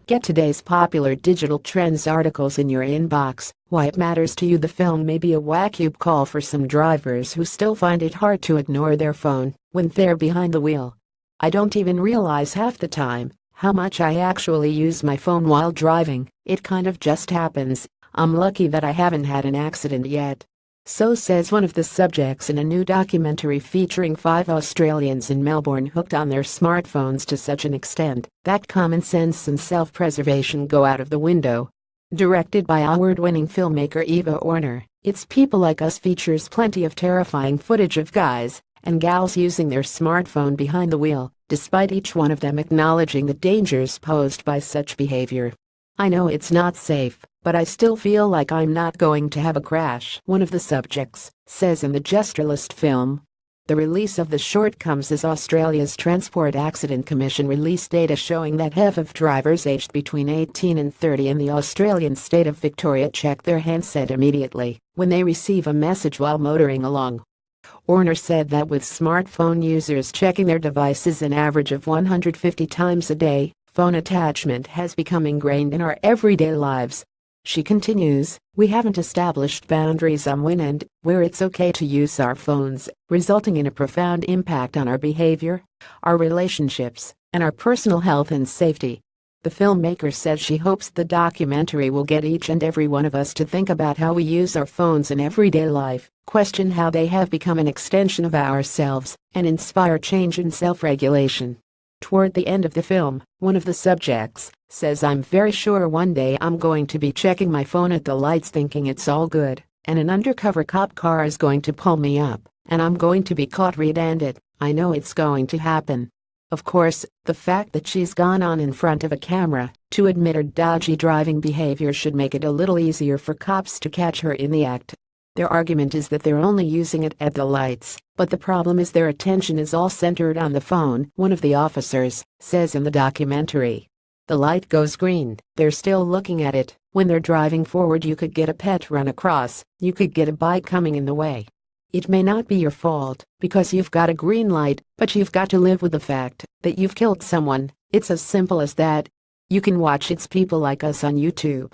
Get today's popular digital trends articles in your inbox. Why it matters to you. The film may be a wake-up call for some drivers who still find it hard to ignore their phone when they're behind the wheel. I don't even realize half the time how much I actually use my phone while driving. It kind of just happens. I'm lucky that I haven't had an accident yet. So says one of the subjects in a new documentary featuring 5 Australians in Melbourne hooked on their smartphones to such an extent that common sense and self-preservation go out of the window. Directed by award-winning filmmaker Eva Orner, It's People Like Us features plenty of terrifying footage of guys and gals using their smartphone behind the wheel, despite each one of them acknowledging the dangers posed by such behavior. I know it's not safe, but I still feel like I'm not going to have a crash, one of the subjects says in the Gesturelist film. The release of the short comes as Australia's Transport Accident Commission released data showing that half of drivers aged between 18 and 30 in the Australian state of Victoria check their handset immediately when they receive a message while motoring along. Orner said that with smartphone users checking their devices an average of 150 times a day, phone attachment has become ingrained in our everyday lives. She continues, we haven't established boundaries on when and where it's okay to use our phones, resulting in a profound impact on our behavior, our relationships, and our personal health and safety. The filmmaker says she hopes the documentary will get each and every one of us to think about how we use our phones in everyday life, question how they have become an extension of ourselves, and inspire change and self-regulation. Toward the end of the film, one of the subjects says, I'm very sure one day I'm going to be checking my phone at the lights thinking it's all good, and an undercover cop car is going to pull me up, and I'm going to be caught red-handed. I know it's going to happen. Of course, the fact that she's gone on in front of a camera to admit her dodgy driving behavior should make it a little easier for cops to catch her in the act. Their argument is that they're only using it at the lights, but the problem is their attention is all centered on the phone, one of the officers says in the documentary. The light goes green, they're still looking at it. When they're driving forward, you could get a pet run across, you could get a bike coming in the way. It may not be your fault because you've got a green light, but you've got to live with the fact that you've killed someone. It's as simple as that. You can watch It's People Like Us on YouTube.